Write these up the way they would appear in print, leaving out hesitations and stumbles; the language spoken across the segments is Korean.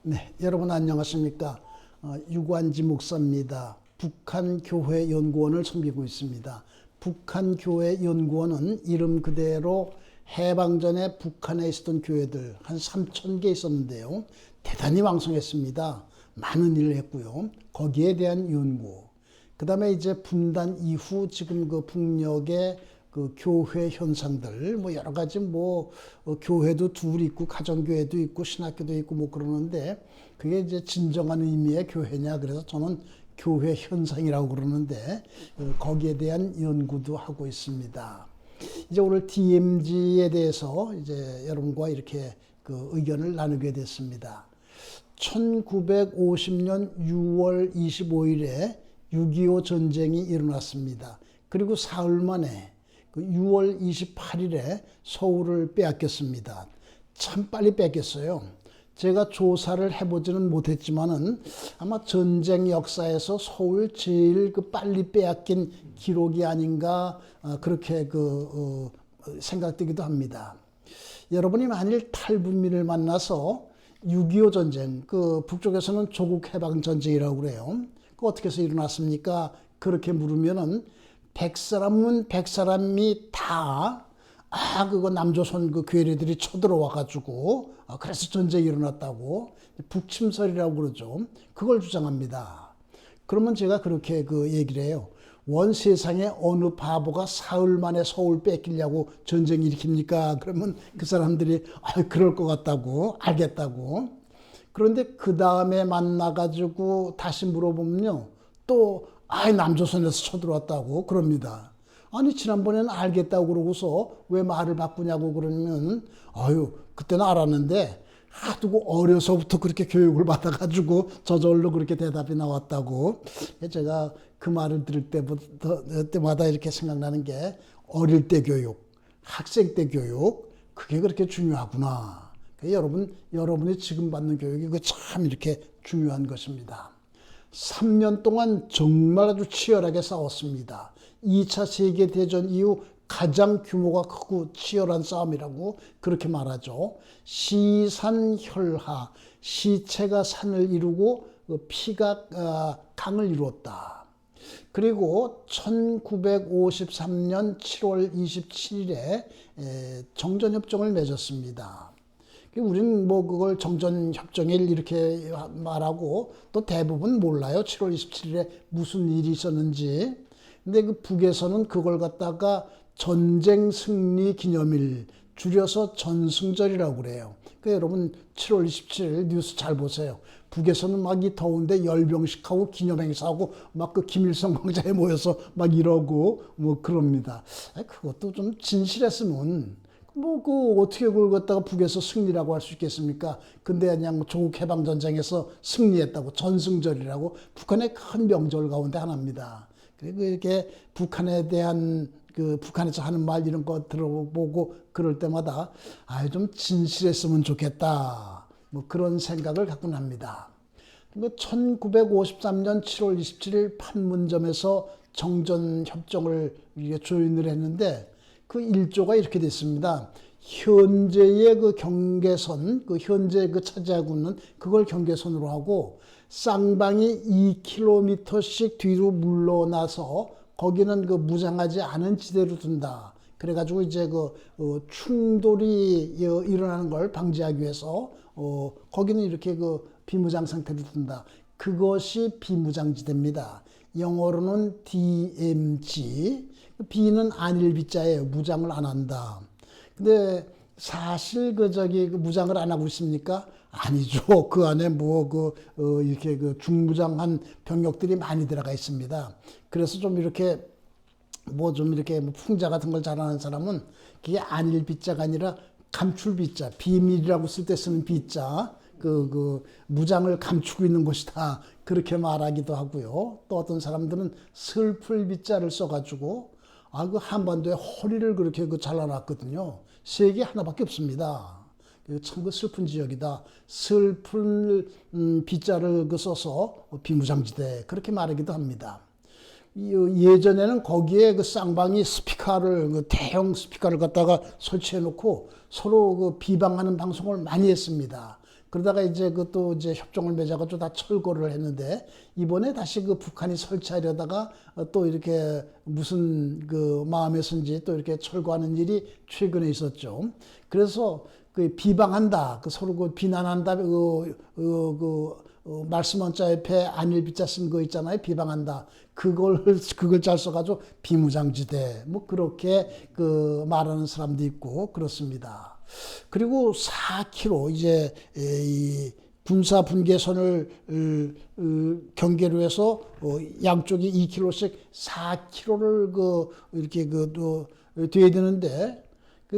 네, 여러분 안녕하십니까? 유관지 목사입니다. 북한교회연구원을 섬기고 있습니다. 북한교회연구원은 이름 그대로 해방 전에 북한에 있었던 교회들 한 3,000개 있었는데요. 대단히 왕성했습니다. 많은 일을 했고요. 거기에 대한 연구. 그 다음에 이제 분단 이후 지금 그 북녘의 그 교회 현상들, 뭐 여러 가지 교회도 둘 있고, 가정교회도 있고, 신학교도 있고, 뭐 그러는데, 그게 이제 진정한 의미의 교회냐. 그래서 저는 교회 현상이라고 그러는데, 거기에 대한 연구도 하고 있습니다. 이제 오늘 DMZ에 대해서 이제 여러분과 이렇게 그 의견을 나누게 됐습니다. 1950년 6월 25일에 6.25 전쟁이 일어났습니다. 그리고 사흘 만에 그 6월 28일에 서울을 빼앗겼습니다. 참 빨리 뺏겼어요. 제가 조사를 해보지는 못했지만은 아마 전쟁 역사에서 서울 제일 그 빨리 빼앗긴 기록이 아닌가 그렇게 생각되기도 합니다. 여러분이 만일 탈북민을 만나서 6.25 전쟁, 그 북쪽에서는 조국 해방 전쟁이라고 그래요. 그 어떻게 해서 일어났습니까? 그렇게 물으면은 100사람은 100사람이 다, 그거 남조선 그 괴뢰들이 쳐들어와가지고, 그래서 전쟁이 일어났다고, 북침설이라고 그러죠. 그걸 주장합니다. 그러면 제가 그렇게 그 얘기를 해요. 원 세상에 어느 바보가 사흘 만에 서울 뺏기려고 전쟁 일으킵니까? 그러면 그 사람들이, 그럴 것 같다고, 알겠다고. 그런데 그 다음에 만나가지고 다시 물어보면요. 또, 남조선에서 쳐들어왔다고 그럽니다. 아니, 지난번에는 알겠다고 그러고서 왜 말을 바꾸냐고 그러면, 그때는 알았는데, 두고 어려서부터 그렇게 교육을 받아가지고 저절로 그렇게 대답이 나왔다고. 제가 그 말을 들을 때마다 이렇게 생각나는 게 어릴 때 교육, 학생 때 교육, 그게 그렇게 중요하구나. 여러분이 지금 받는 교육이 참 이렇게 중요한 것입니다. 3년 동안 정말 아주 치열하게 싸웠습니다. 2차 세계대전 이후 가장 규모가 크고 치열한 싸움이라고 그렇게 말하죠. 시산혈하, 시체가 산을 이루고 피가 강을 이루었다. 그리고 1953년 7월 27일에 정전협정을 맺었습니다. 우리는 그걸 정전협정일 이렇게 말하고 또 대부분 몰라요. 7월 27일에 무슨 일이 있었는지. 근데 그 북에서는 그걸 갖다가 전쟁 승리 기념일, 줄여서 전승절이라고 그래요. 여러분 7월 27일 뉴스 잘 보세요. 북에서는 막 이 더운데 열병식하고 기념행사하고 막 그 김일성 광장에 모여서 막 이러고 뭐 그럽니다. 그것도 좀 진실했으면 어떻게 그걸 갖다가 북에서 승리라고 할 수 있겠습니까? 근데 그냥 조국 해방전쟁에서 승리했다고, 전승절이라고 북한의 큰 명절 가운데 하나입니다. 그리고 이렇게 북한에 대한 북한에서 하는 말 이런 거 들어보고 그럴 때마다 좀 진실했으면 좋겠다. 그런 생각을 갖곤 합니다. 1953년 7월 27일 판문점에서 정전협정을 조인을 했는데 그 일조가 이렇게 됐습니다. 현재의 그 경계선, 현재 차지하고 있는 그걸 경계선으로 하고 쌍방이 2km씩 뒤로 물러나서 거기는 무장하지 않은 지대로 둔다. 그래가지고 이제 충돌이 일어나는 걸 방지하기 위해서 거기는 이렇게 비무장 상태로 둔다. 그것이 비무장지대입니다. 영어로는 DMZ. B는 안일 B자예요. 무장을 안 한다. 근데 사실 무장을 안 하고 있습니까? 아니죠. 그 안에 이렇게 중무장한 병력들이 많이 들어가 있습니다. 그래서 좀 이렇게 풍자 같은 걸 잘하는 사람은 그게 안일 B자가 아니라 감출 B자, 비밀이라고 쓸 때 쓰는 B자. 무장을 감추고 있는 것이다. 그렇게 말하기도 하고요. 또 어떤 사람들은 슬플 B자를 써가지고 한반도에 허리를 그렇게 잘라놨거든요. 세계 하나밖에 없습니다. 참 슬픈 지역이다. 슬픈 B자를 써서 비무장지대 그렇게 말하기도 합니다. 예전에는 거기에 쌍방이 스피커를 대형 스피커를 갖다가 설치해 놓고 서로 비방하는 방송을 많이 했습니다. 그러다가 이제 그또 이제 협정을 맺어가지고 다 철거를 했는데 이번에 다시 그 북한이 설치하려다가 또 이렇게 무슨 그 마음에선지 또 이렇게 철거하는 일이 최근에 있었죠. 그래서 그 비방한다, 그 서로 그 비난한다, 말씀 원자 옆에 안일비자 쓴 거 있잖아요. 비방한다. 그걸 잘 써가지고 비무장지대 뭐 그렇게 그 말하는 사람도 있고 그렇습니다. 그리고 4km 이제 이 군사 분계선을 경계로 해서 양쪽이 2km씩 4km를 그 이렇게 돼야 되는데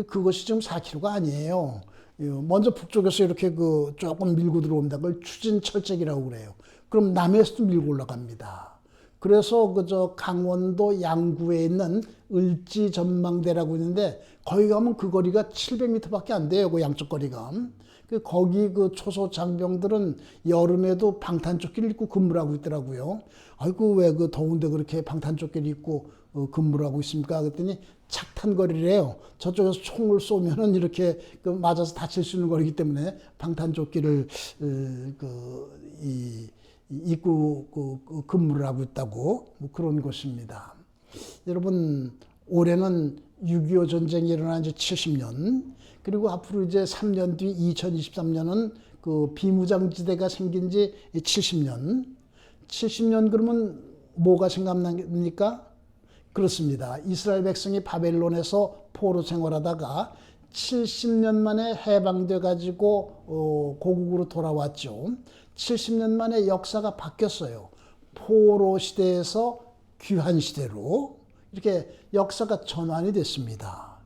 그것이 지금 4km가 아니에요. 먼저 북쪽에서 이렇게 그 조금 밀고 들어옵니다. 그걸 추진철책이라고 그래요. 그럼 남해에서도 밀고 올라갑니다. 그래서 그저 강원도 양구에 있는 을지 전망대라고 있는데 거기 가면 그 거리가 700m밖에 안 돼요. 그 양쪽 거리가. 거기 그 초소 장병들은 여름에도 방탄조끼를 입고 근무를 하고 있더라고요. 아이고 왜 그 더운데 그렇게 방탄조끼를 입고 근무를 하고 있습니까? 그랬더니 착탄 거리래요. 저쪽에서 총을 쏘면은 이렇게 그 맞아서 다칠 수 있는 거리기 때문에 방탄조끼를 입고 근무를 하고 있다고 뭐 그런 것입니다. 여러분 올해는 6.25 전쟁이 일어난 지 70년 그리고 앞으로 이제 3년 뒤 2023년은 그 비무장지대가 생긴 지 70년. 70년 그러면 뭐가 생각납니까? 그렇습니다. 이스라엘 백성이 바벨론에서 포로 생활하다가 70년 만에 해방돼 가지고 고국으로 돌아왔죠. 70년 만에 역사가 바뀌었어요. 포로 시대에서 귀환 시대로 이렇게 역사가 전환이 됐습니다.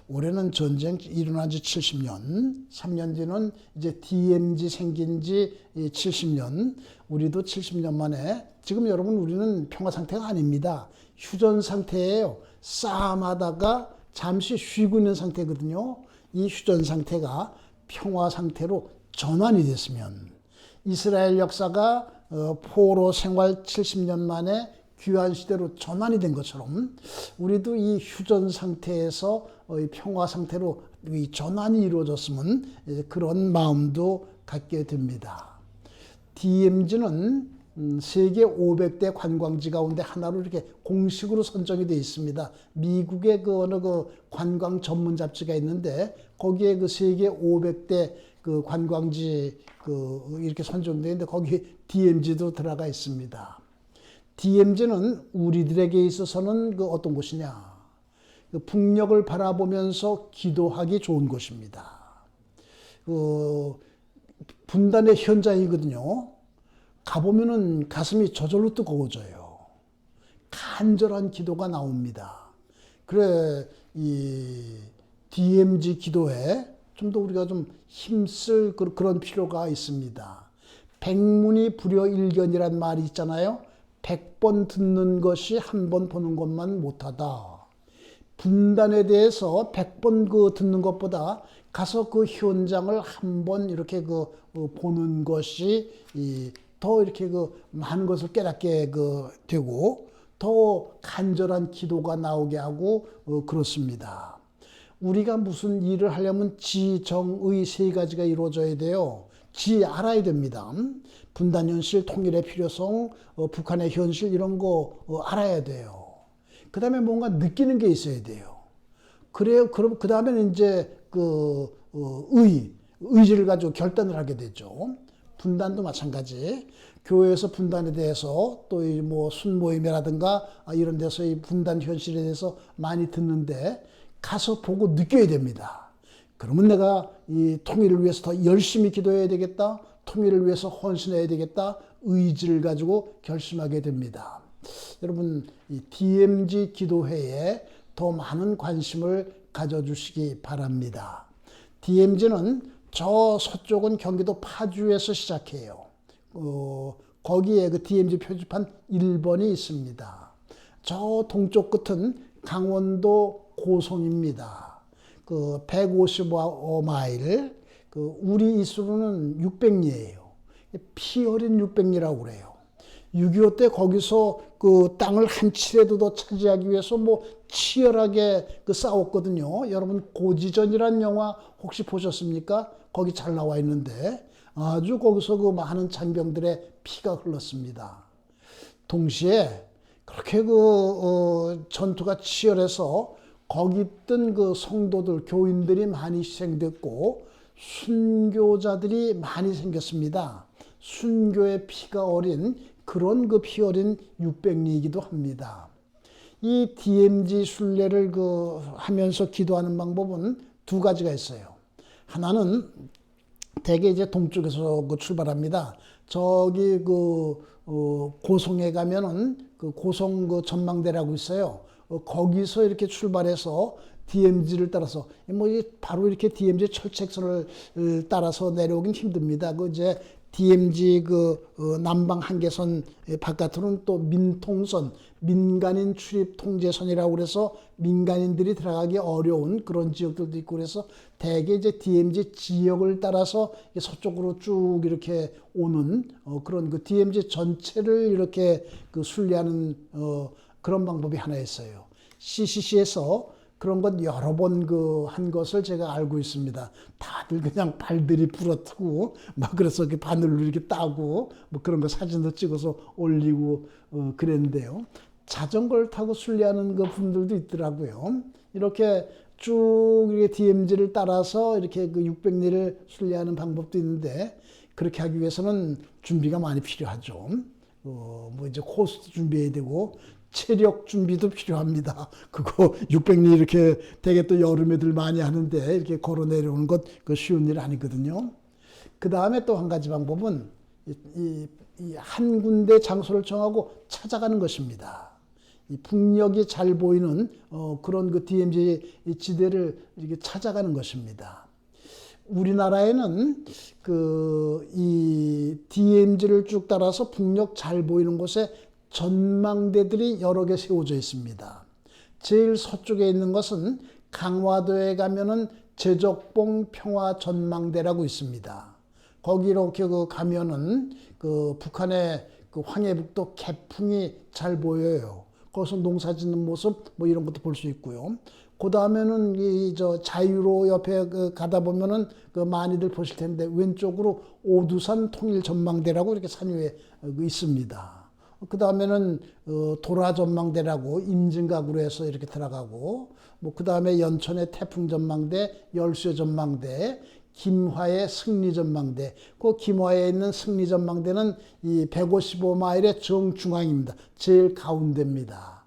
올해는 전쟁 일어난 지 70년, 3년 뒤는 이제 DMZ 생긴 지 70년, 우리도 70년 만에 지금 여러분 우리는 평화 상태가 아닙니다. 휴전 상태예요. 싸움하다가 잠시 쉬고 있는 상태거든요. 이 휴전 상태가 평화 상태로 전환이 됐으면 이스라엘 역사가 포로 생활 70년 만에 귀환 시대로 전환이 된 것처럼 우리도 이 휴전 상태에서 평화 상태로 이 전환이 이루어졌으면 그런 마음도 갖게 됩니다. DMZ는 세계 500대 관광지 가운데 하나로 이렇게 공식으로 선정이 되어 있습니다. 미국의 그 어느 그 관광 전문 잡지가 있는데 거기에 그 세계 500대 그 관광지 이렇게 선정되어 있는데 거기 DMZ도 들어가 있습니다. DMZ는 우리들에게 있어서는 그 어떤 곳이냐? 그 북녘을 바라보면서 기도하기 좋은 곳입니다. 분단의 현장이거든요. 가보면은 가슴이 저절로 뜨거워져요. 간절한 기도가 나옵니다. 그래, 이 DMZ 기도에 좀 더 우리가 좀 힘쓸 그런 필요가 있습니다. 백문이 불여일견이란 말이 있잖아요. 100번 듣는 것이 한 번 보는 것만 못하다. 분단에 대해서 100번 듣는 것보다 가서 그 현장을 한 번 이렇게 보는 것이 더 이렇게 많은 것을 깨닫게 되고 더 간절한 기도가 나오게 하고 그렇습니다. 우리가 무슨 일을 하려면 지, 정, 의 세 가지가 이루어져야 돼요. 지 알아야 됩니다. 분단 현실, 통일의 필요성, 북한의 현실 이런 거 알아야 돼요. 그 다음에 뭔가 느끼는 게 있어야 돼요. 그래요. 그럼 그 다음에는 이제 의지를 가지고 결단을 하게 되죠. 분단도 마찬가지. 교회에서 분단에 대해서 또 뭐 순모임이라든가 이런 데서 이 분단 현실에 대해서 많이 듣는데 가서 보고 느껴야 됩니다. 그러면 내가 이 통일을 위해서 더 열심히 기도해야 되겠다. 통일을 위해서 헌신해야 되겠다. 의지를 가지고 결심하게 됩니다. 여러분, 이 DMZ 기도회에 더 많은 관심을 가져주시기 바랍니다. DMZ는 저 서쪽은 경기도 파주에서 시작해요. 거기에 그 DMZ 표지판 1번이 있습니다. 저 동쪽 끝은 강원도 고성입니다. 155마일, 우리 이수로는 600리예요. 피 어린 600리라고 그래요. 6.25 때 거기서 그 땅을 한 칠에도 더 차지하기 위해서 뭐 치열하게 싸웠거든요. 여러분 고지전이란 영화 혹시 보셨습니까? 거기 잘 나와 있는데 아주 거기서 그 많은 장병들의 피가 흘렀습니다. 동시에 그렇게 전투가 치열해서 거기 있던 그 성도들, 교인들이 많이 희생됐고 순교자들이 많이 생겼습니다. 순교의 피가 어린 그런 그 피 어린 600리이기도 합니다. 이 DMZ 순례를 하면서 기도하는 방법은 두 가지가 있어요. 하나는 대개 이제 동쪽에서 출발합니다. 저기 고성에 가면은 그 고성 전망대라고 있어요. 거기서 이렇게 출발해서 DMZ를 따라서 바로 이렇게 DMZ 철책선을 따라서 내려오긴 힘듭니다. 이제 DMZ 남방 한계선 바깥으로는 또 민통선, 민간인 출입 통제선이라고 그래서 민간인들이 들어가기 어려운 그런 지역들도 있고 그래서 대개 이제 DMZ 지역을 따라서 서쪽으로 쭉 이렇게 오는 그런 DMZ 전체를 이렇게 순례하는 그런 방법이 하나 있어요. CCC에서 그런 것 여러 번 한 것을 제가 알고 있습니다. 다들 그냥 발들이 부러뜨고 막 그래서 바늘로 이렇게 따고 뭐 그런 거 사진도 찍어서 올리고 그랬는데요. 자전거를 타고 순례하는 분들도 있더라고요. 이렇게 쭉 이렇게 DMZ를 따라서 이렇게 600리를 순례하는 방법도 있는데 그렇게 하기 위해서는 준비가 많이 필요하죠. 이제 코스도 준비해야 되고 체력 준비도 필요합니다. 그거 600리 이렇게 되게 또 여름에들 많이 하는데 이렇게 걸어 내려오는 것 쉬운 일 아니거든요. 그 다음에 또 한 가지 방법은 한 군데 장소를 정하고 찾아가는 것입니다. 이 풍력이 잘 보이는 그런 DMZ 지대를 이렇게 찾아가는 것입니다. 우리나라에는 이 DMZ를 쭉 따라서 풍력 잘 보이는 곳에 전망대들이 여러 개 세워져 있습니다. 제일 서쪽에 있는 것은 강화도에 가면은 제적봉 평화 전망대라고 있습니다. 거기 이렇게 가면은 북한의 황해북도 개풍이 잘 보여요. 거기서 농사 짓는 모습 뭐 이런 것도 볼 수 있고요. 그 다음에는 자유로 옆에 가다 보면은 많이들 보실 텐데 왼쪽으로 오두산 통일 전망대라고 이렇게 산 위에 있습니다. 그 다음에는 도라 전망대라고 임진각으로 해서 이렇게 들어가고 그 다음에 연천의 태풍 전망대, 열수의 전망대, 김화의 승리 전망대. 김화에 있는 승리 전망대는 이 155마일의 정중앙입니다. 제일 가운데입니다.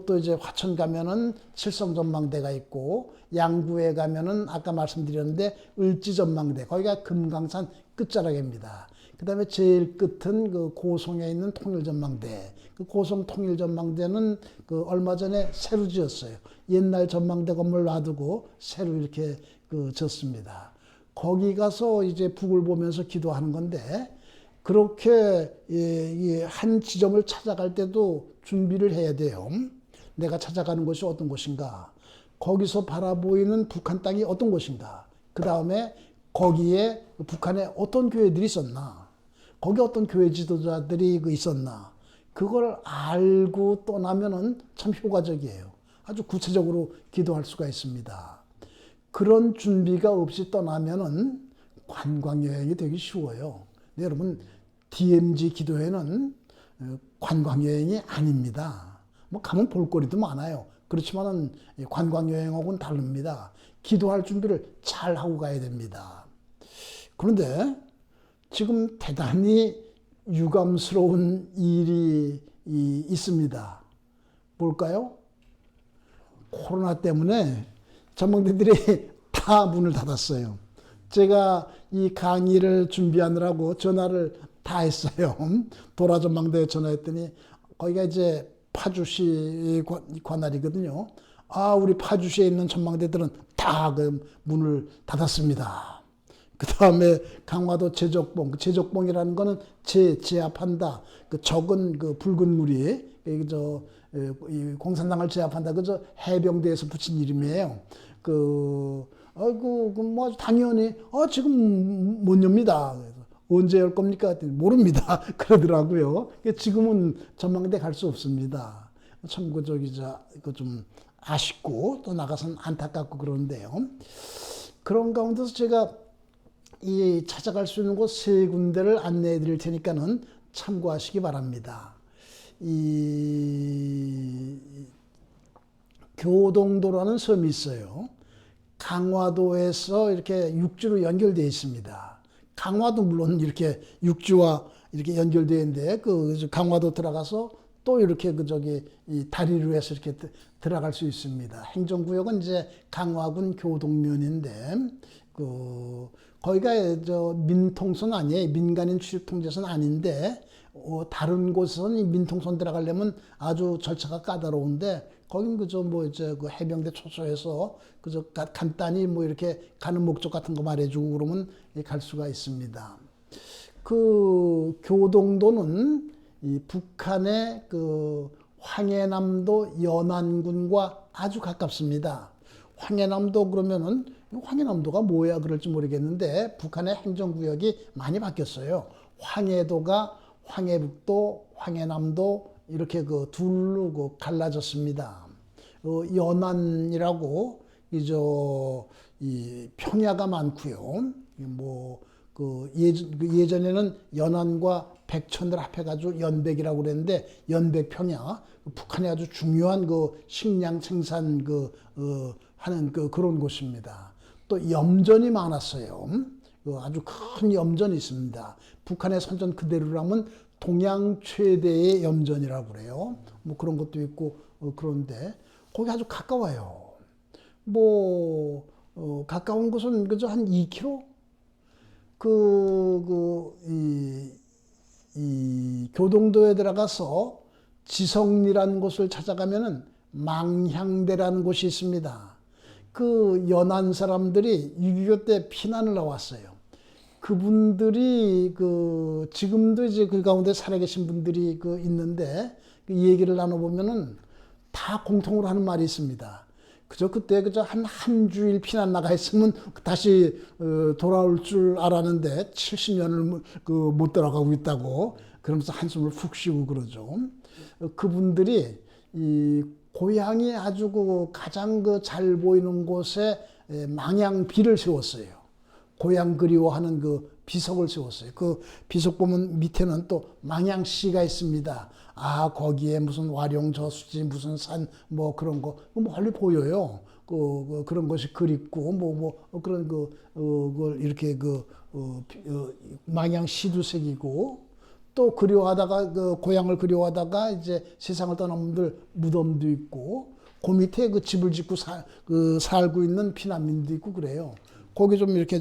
또 이제 화천 가면은 칠성 전망대가 있고 양구에 가면은 아까 말씀드렸는데 을지 전망대. 거기가 금강산 끝자락입니다. 그 다음에 제일 끝은 고성에 있는 통일전망대. 고성 통일전망대는 얼마 전에 새로 지었어요. 옛날 전망대 건물 놔두고 새로 이렇게 지었습니다. 거기 가서 이제 북을 보면서 기도하는 건데 그렇게 한 지점을 찾아갈 때도 준비를 해야 돼요. 내가 찾아가는 곳이 어떤 곳인가? 거기서 바라보이는 북한 땅이 어떤 곳인가? 그 다음에 거기에 북한에 어떤 교회들이 있었나? 거기 어떤 교회 지도자들이 있었나? 그걸 알고 떠나면은 참 효과적이에요. 아주 구체적으로 기도할 수가 있습니다. 그런 준비가 없이 떠나면은 관광여행이 되기 쉬워요. 근데 여러분, DMZ 기도회는 관광여행이 아닙니다. 가면 볼거리도 많아요. 그렇지만은 관광여행하고는 다릅니다. 기도할 준비를 잘 하고 가야 됩니다. 그런데 지금 대단히 유감스러운 일이 있습니다. 뭘까요? 코로나 때문에 전망대들이 다 문을 닫았어요. 제가 이 강의를 준비하느라고 전화를 다 했어요. 도라 전망대에 전화했더니 거기가 이제 파주시 관할이거든요. 우리 파주시에 있는 전망대들은 다 문을 닫았습니다. 그 다음에 강화도 제적봉, 제적봉이라는 거는 제압한다. 적은 붉은 물이 이 공산당을 제압한다. 그저 해병대에서 붙인 이름이에요. 당연히 지금 못 엽니다. 언제 열 겁니까? 모릅니다. 그러더라고요. 지금은 전망대 갈 수 없습니다. 참 이거 좀 아쉽고 또 나가서는 안타깝고 그런데요. 그런 가운데서 제가 이 찾아갈 수 있는 곳 세 군데를 안내해 드릴 테니까는 참고하시기 바랍니다. 이 교동도라는 섬이 있어요. 강화도에서 이렇게 육지로 연결되어 있습니다. 강화도 물론 이렇게 육지와 이렇게 연결되어 있는데 그 강화도 들어가서 또 이렇게 이 다리로 해서 이렇게 들어갈 수 있습니다. 행정구역은 이제 강화군 교동면인데 거기가 민통선 아니에요. 민간인 출입 통제선 아닌데 다른 곳은 이 민통선 들어가려면 아주 절차가 까다로운데 거긴 그 해병대 초소에서 간단히 이렇게 가는 목적 같은 거 말해주고 그러면 갈 수가 있습니다. 그 교동도는 이 북한의 그 황해남도 연안군과 아주 가깝습니다. 황해남도 그러면은 황해남도가 뭐야 그럴지 모르겠는데 북한의 행정구역이 많이 바뀌었어요. 황해도가 황해북도, 황해남도 이렇게 둘로 갈라졌습니다. 연안이라고 이 평야가 많고요. 예전에는 연안과 백천을 합해가지고 연백이라고 그랬는데 연백평야 북한의 아주 중요한 식량 생산 하는 그런 곳입니다. 또 염전이 많았어요. 아주 큰 염전이 있습니다. 북한의 선전 그대로라면 동양 최대의 염전이라고 그래요. 그런 것도 있고 그런데 거기 아주 가까워요. 가까운 곳은 그저 한 2km? 이 교동도에 들어가서 지성리라는 곳을 찾아가면은 망향대라는 곳이 있습니다. 그 연안 사람들이 6.25 때 피난을 나왔어요. 그분들이 지금도 이제 그 가운데 살아계신 분들이 있는데 그 얘기를 나눠보면은 다 공통으로 하는 말이 있습니다. 그때 한 주일 피난 나가 있으면 다시 돌아올 줄 알았는데 70년을 못 돌아가고 있다고 그러면서 한숨을 푹 쉬고 그러죠. 그분들이 이 고향이 아주 가장 잘 보이는 곳에 망향비를 세웠어요. 고향 그리워하는 비석을 세웠어요. 그 비석 보면 밑에는 또 망향시가 있습니다. 거기에 무슨 와룡저수지 무슨 산 그런 거 멀리 보여요. 그런 것이 그립고 그런 걸 이렇게 망향시도 새기고 또 그리워하다가 고향을 그리워하다가 이제 세상을 떠난 분들 무덤도 있고 그 밑에 집을 짓고 살고 있는 피난민도 있고 그래요. 거기 좀 이렇게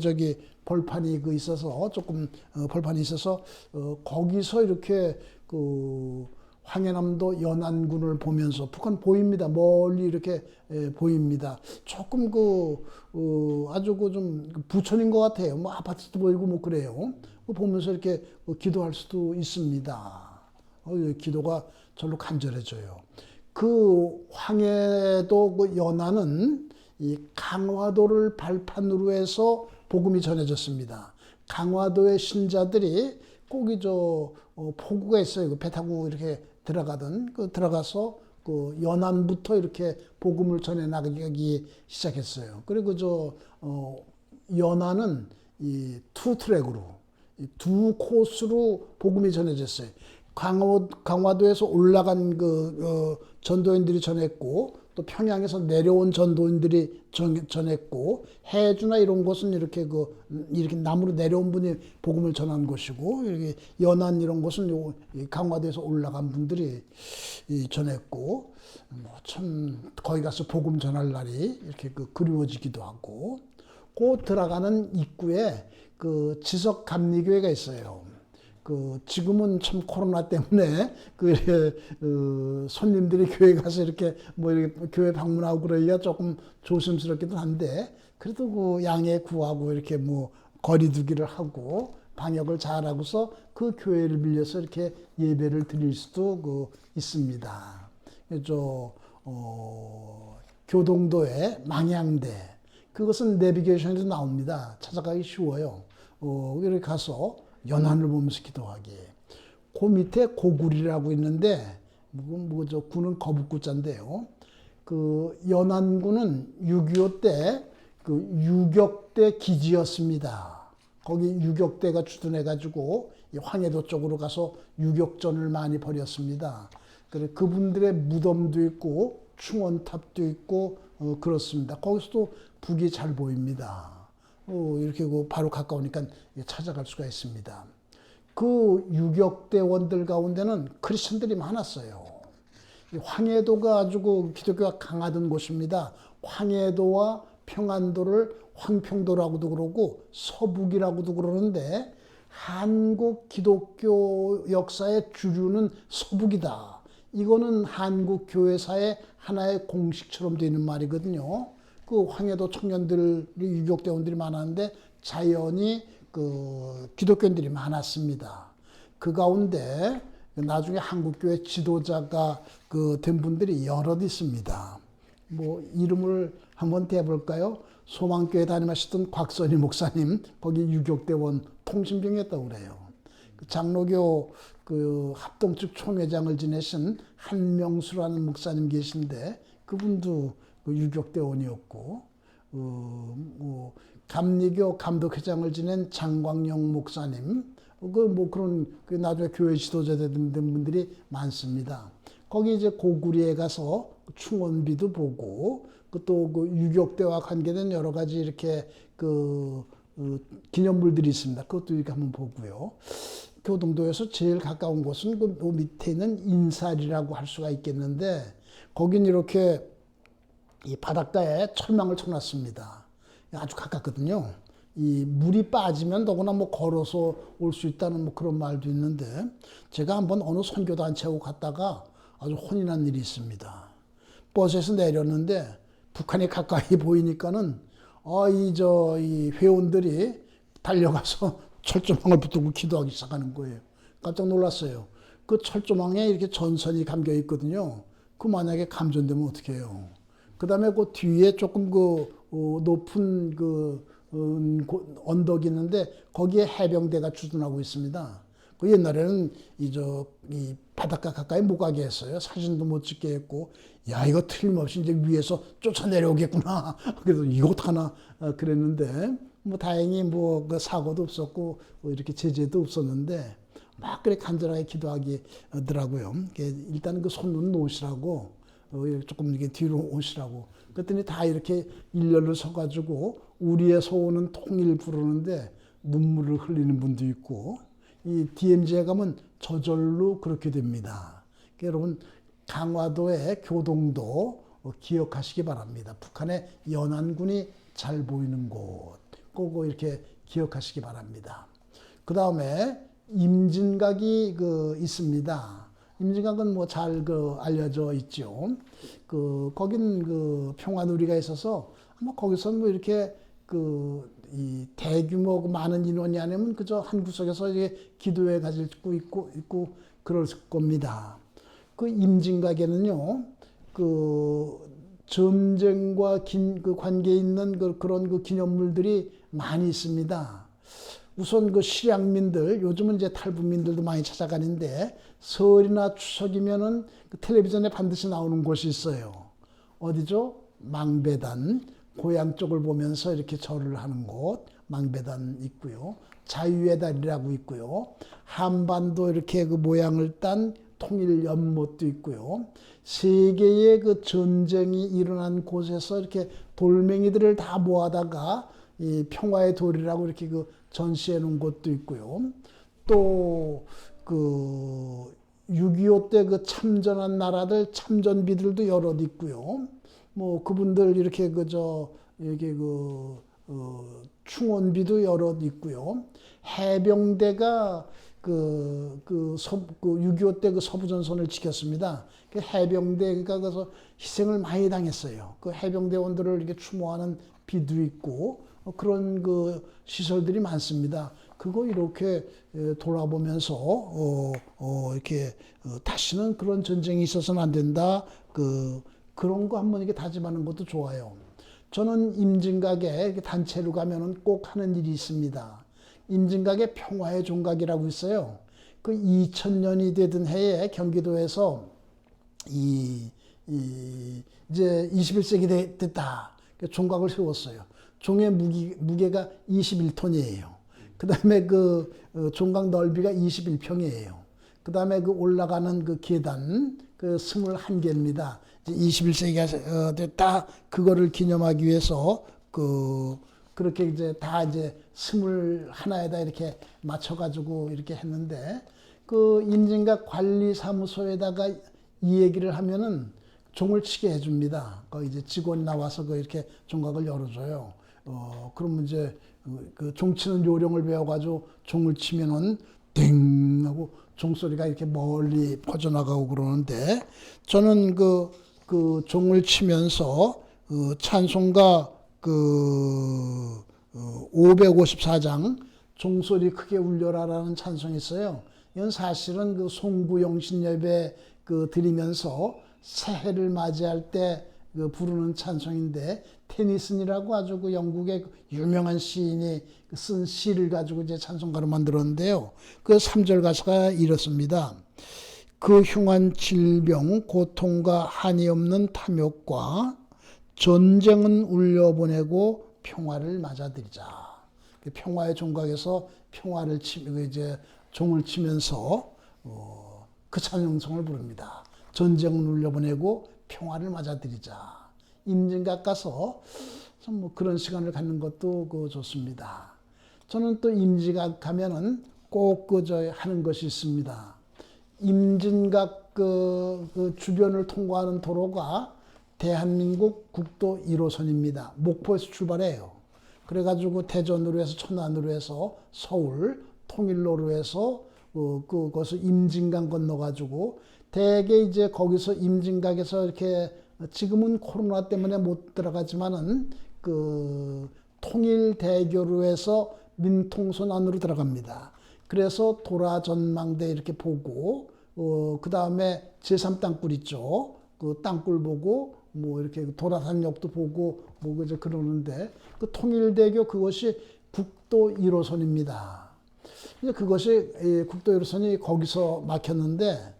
벌판이 있어서 조금 벌판이 있어서 거기서 이렇게 황해남도 연안군을 보면서 북한 보입니다. 멀리 이렇게 보입니다. 조금 아주 좀 부촌인 것 같아요. 아파트도 보이고 그래요. 보면서 이렇게 기도할 수도 있습니다. 기도가 절로 간절해져요. 그 황해도 연안은 이 강화도를 발판으로 해서 복음이 전해졌습니다. 강화도의 신자들이 꼭 포구가 있어요. 배 타고 이렇게 들어가서 연안부터 이렇게 복음을 전해 나가기 시작했어요. 그리고 연안은 이 투 트랙으로 두 코스로 복음이 전해졌어요. 강화도에서 올라간 전도인들이 전했고 또 평양에서 내려온 전도인들이 전했고 해주나 이런 곳은 이렇게 남으로 내려온 분이 복음을 전한 곳이고 이렇게 연안 이런 곳은 강화도에서 올라간 분들이 전했고 참 거기 가서 복음 전할 날이 이렇게 그리워지기도 하고 들어가는 입구에 지석 감리교회가 있어요. 지금은 참 코로나 때문에 손님들이 교회 가서 이렇게 이렇게 교회 방문하고 그러기가 조금 조심스럽기도 한데 그래도 양해 구하고 이렇게 거리두기를 하고 방역을 잘하고서 그 교회를 빌려서 이렇게 예배를 드릴 수도 있습니다. 교동도의 망향대 그것은 내비게이션에도 나옵니다. 찾아가기 쉬워요. 이렇게 가서 연안을 보면서 기도하기. 그 밑에 고구리라고 있는데, 구는 거북구자인데요. 연안군은 6.25 때 유격대 기지였습니다. 거기 유격대가 주둔해가지고 이 황해도 쪽으로 가서 유격전을 많이 벌였습니다. 그래 그분들의 무덤도 있고 충원탑도 있고 그렇습니다. 거기서도 북이 잘 보입니다. 이렇게 바로 가까우니까 찾아갈 수가 있습니다. 그 유격대원들 가운데는 크리스천들이 많았어요. 황해도가 아주 기독교가 강하던 곳입니다. 황해도와 평안도를 황평도라고도 그러고 서북이라고도 그러는데 한국 기독교 역사의 주류는 서북이다. 이거는 한국 교회사의 하나의 공식처럼 되어 있는 말이거든요. 그 황해도 청년들, 유격대원들이 많았는데 자연히 그 기독교인들이 많았습니다. 그 가운데 나중에 한국교회 지도자가 된 분들이 여럿 있습니다. 뭐 이름을 한번 대볼까요? 소망교회 다니셨던 곽선희 목사님, 거기 유격대원 통신병이었다고 그래요. 장로교 합동 측 총회장을 지내신 한명수라는 목사님 계신데 그분도 유격대원이었고, 감리교 감독회장을 지낸 장광영 목사님, 그런 나중에 교회 지도자 된 분들이 많습니다. 거기 이제 고구리에 가서 충원비도 보고, 또 유격대와 관계된 여러 가지 이렇게 기념물들이 있습니다. 그것도 이렇게 한번 보고요. 교동도에서 제일 가까운 곳은 그 밑에 있는 인살이라고 할 수가 있겠는데, 거긴 이렇게 이 바닷가에 철망을 쳐놨습니다. 아주 가깝거든요. 이 물이 빠지면 더구나 뭐 걸어서 올 수 있다는 뭐 그런 말도 있는데, 제가 한번 어느 선교단체하고 갔다가 아주 혼이 난 일이 있습니다. 버스에서 내렸는데 북한이 가까이 보이니까는 이 회원들이 달려가서 철조망을 붙들고 기도하기 시작하는 거예요. 깜짝 놀랐어요. 그 철조망에 이렇게 전선이 감겨 있거든요. 그 만약에 감전되면 어떻게 해요? 그 다음에 그 뒤에 조금 높은 언덕이 있는데 거기에 해병대가 주둔하고 있습니다. 그 옛날에는 이 바닷가 가까이 못 가게 했어요. 사진도 못 찍게 했고, 야, 이거 틀림없이 이제 위에서 쫓아내려오겠구나. 그래서 이거 어떡하나 그랬는데, 뭐 다행히 그 사고도 없었고, 이렇게 제재도 없었는데, 막 그래 간절하게 기도하기 하더라고요. 일단 그 손은 놓으시라고, 조금 이렇게 뒤로 오시라고. 그랬더니 다 이렇게 일렬로 서가지고, 우리의 소원은 통일 부르는데 눈물을 흘리는 분도 있고, 이 DMZ에 가면 저절로 그렇게 됩니다. 그러니까 여러분 강화도의 교동도 기억하시기 바랍니다. 북한의 연안군이 잘 보이는 곳, 그거 이렇게 기억하시기 바랍니다. 그 다음에 임진각이 있습니다. 임진각은 뭐 잘 알려져 있죠. 거긴 평화누리가 있어서 아마 거기서 뭐 이렇게 이 대규모 많은 인원이 아니면 그저 한 구석에서 이게 기도회 가지고 있고 그럴 겁니다. 그 임진각에는요, 전쟁과 관계 있는 그런 기념물들이 많이 있습니다. 우선 실향민들, 요즘은 이제 탈북민들도 많이 찾아가는데, 설이나 추석이면은 텔레비전에 반드시 나오는 곳이 있어요. 어디죠? 망배단. 고향 쪽을 보면서 이렇게 절을 하는 곳, 망배단 있고요. 자유의 달이라고 있고요. 한반도 이렇게 모양을 딴 통일 연못도 있고요. 세계의 전쟁이 일어난 곳에서 이렇게 돌멩이들을 다 모아다가 이 평화의 돌이라고 이렇게 전시해 놓은 곳도 있고요. 또 6.25 때 참전한 나라들 참전비들도 여럿 있고요. 뭐 그분들 이렇게 충원비도 여럿 있고요. 해병대가 6.25 때 서부전선을 지켰습니다. 그 해병대가 가서 희생을 많이 당했어요. 그 해병대원들을 이렇게 추모하는 비도 있고 그런 시설들이 많습니다. 그거 이렇게 돌아보면서 이렇게 다시는 그런 전쟁이 있어서는 안 된다. 그런 거 한번 이렇게 다짐하는 것도 좋아요. 저는 임진각에 단체로 가면은 꼭 하는 일이 있습니다. 임진각에 평화의 종각이라고 있어요. 2000년이 되던 해에 경기도에서 이제 21세기 됐다. 종각을 세웠어요. 종의 무게가 21톤이에요. 그다음에 종각 넓이가 21평이에요. 그다음에 올라가는 계단 21개입니다. 21세기가 됐다. 그거를 기념하기 위해서 그렇게 이제 다 이제 21에다 이렇게 맞춰가지고 이렇게 했는데 임진각 관리사무소에다가 이 얘기를 하면은 종을 치게 해줍니다. 거기 이제 직원이 나와서 이렇게 종각을 열어줘요. 그러면 이제 종 치는 요령을 배워가지고 종을 치면은 땡 하고 종소리가 이렇게 멀리 퍼져나가고 그러는데 저는 종을 치면서 찬송가 554장 종소리 크게 울려라라는 찬송이 있어요. 이건 사실은 송구영신 예배 드리면서 새해를 맞이할 때 부르는 찬송인데 테니슨이라고 아주 영국의 유명한 시인이 쓴 시를 가지고 이제 찬송가로 만들었는데요. 3절 가사가 이렇습니다. 그 흉한 질병, 고통과 한이 없는 탐욕과 전쟁은 울려보내고 평화를 맞아들이자. 평화의 종각에서 평화를 이제 종을 치면서 그 찬송을 부릅니다. 전쟁은 울려보내고 평화를 맞아들이자. 임진각 가서 좀 그런 시간을 갖는 것도 좋습니다. 저는 또 임진각 가면은 꼭 하는 것이 있습니다. 임진각 주변을 통과하는 도로가 대한민국 국도 1호선입니다. 목포에서 출발해요. 그래가지고 대전으로 해서 천안으로 해서 서울, 통일로로 해서 그것을 임진강 건너가지고 대개 이제 거기서 임진각에서 이렇게 지금은 코로나 때문에 못 들어가지만은 통일대교로 해서 민통선 안으로 들어갑니다. 그래서 도라전망대 이렇게 보고 그 다음에 제3땅굴 있죠. 땅굴 보고 이렇게 도라산역도 보고 이제 그러는데 통일대교 그것이 국도 1호선입니다. 이제 그것이 국도 1호선이 거기서 막혔는데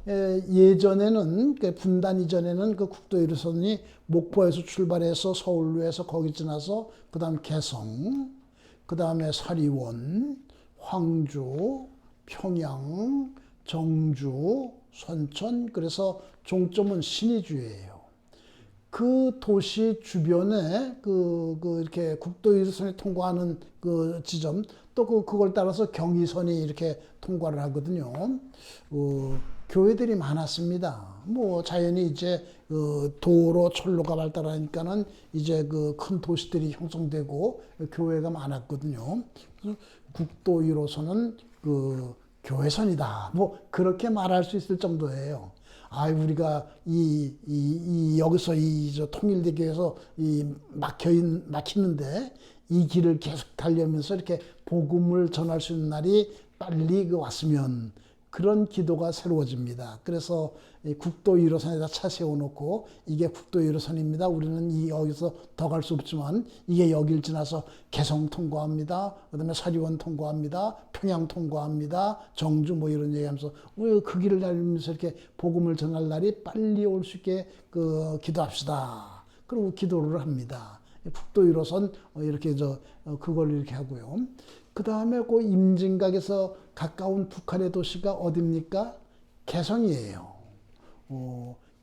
예전에는 분단 이전에는 국도 1호선이 목포에서 출발해서 서울로 해서 거기 지나서 그다음 개성, 그다음에 사리원, 황주, 평양, 정주, 선천, 그래서 종점은 신의주예요. 그 도시 주변에 이렇게 국도 1호선이 통과하는 지점 또 그걸 따라서 경의선이 이렇게 통과를 하거든요. 교회들이 많았습니다. 자연히 이제 도로 철로가 발달하니까는 이제 큰 도시들이 형성되고 교회가 많았거든요. 그래서 국도 1호선은 교회선이다. 그렇게 말할 수 있을 정도예요. 우리가 여기서 저 통일대교에서 막히는데 이 길을 계속 달려면서 이렇게 복음을 전할 수 있는 날이 빨리 왔으면 그런 기도가 새로워집니다. 그래서 국도 1호선에다 차 세워놓고 이게 국도 1호선입니다. 우리는 여기서 더 갈 수 없지만 이게 여길 지나서 개성 통과합니다. 그다음에 사리원 통과합니다. 평양 통과합니다. 정주 이런 얘기하면서 우리 그 길을 달리면서 이렇게 복음을 전할 날이 빨리 올 수 있게 기도합시다. 그리고 기도를 합니다. 국도 1호선 이렇게 그걸 이렇게 하고요. 그 다음에 임진각에서 가까운 북한의 도시가 어딥니까? 개성이에요.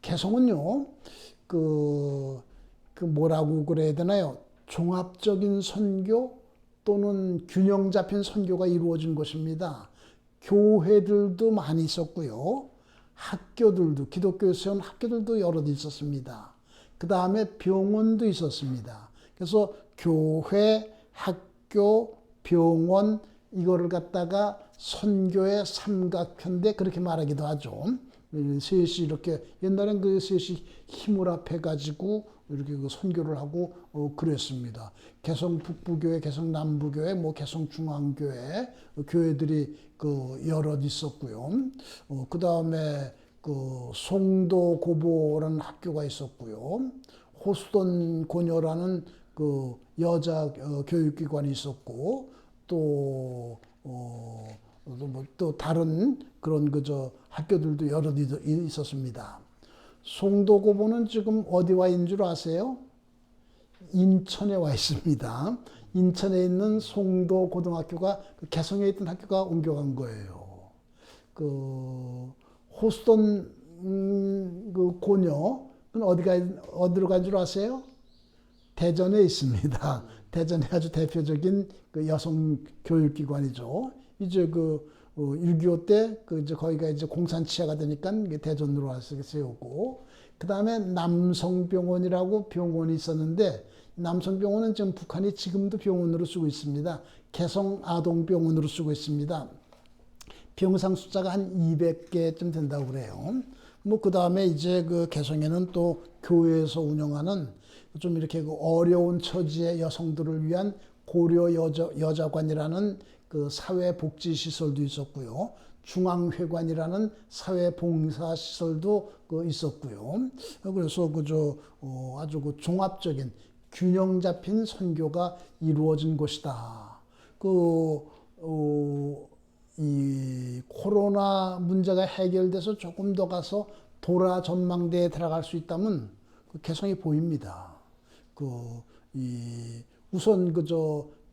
개성은요, 뭐라고 그래야 되나요? 종합적인 선교 또는 균형 잡힌 선교가 이루어진 곳입니다. 교회들도 많이 있었고요. 학교들도, 기독교에 세운 학교들도 여러 개 있었습니다. 그 다음에 병원도 있었습니다. 그래서 교회, 학교, 병원 이거를 갖다가 선교의 삼각편대 그렇게 말하기도 하죠. 셋이 이렇게 옛날엔 셋이 힘을 합해가지고 이렇게 선교를 하고 그랬습니다. 개성 북부교회, 개성 남부교회, 개성 중앙교회 교회들이 여럿 있었고요. 그 다음에 송도 고보라는 학교가 있었고요. 호수돈 고녀라는 여자 교육기관이 있었고 또 다른 그런 학교들도 여러 있었습니다. 송도고보는 지금 어디 와 있는 줄 아세요? 인천에 와 있습니다. 인천에 있는 송도 고등학교가 그 개성에 있던 학교가 옮겨간 거예요. 그 호수돈 그 고녀는 어디로 간 줄 아세요? 대전에 있습니다. 대전에 아주 대표적인 그 여성 교육기관이죠. 이제 그 6.25 때 그 이제 거기가 이제 공산치하가 되니까 대전으로 와서 세우고, 그 다음에 남성병원이라고 병원이 있었는데, 남성병원은 지금 북한이 지금도 병원으로 쓰고 있습니다. 개성아동병원으로 쓰고 있습니다. 병상 숫자가 한 200개쯤 된다고 그래요. 뭐 그 다음에 이제 그 개성에는 또 교회에서 운영하는 좀 이렇게 그 어려운 처지의 여성들을 위한 고려 여자관이라는 그 사회복지시설도 있었고요. 중앙회관이라는 사회봉사시설도 그 있었고요. 그래서 아주 그 종합적인 균형 잡힌 선교가 이루어진 곳이다. 이 코로나 문제가 해결돼서 조금 더 가서 도라 전망대에 들어갈 수 있다면 그 개성이 보입니다. 우선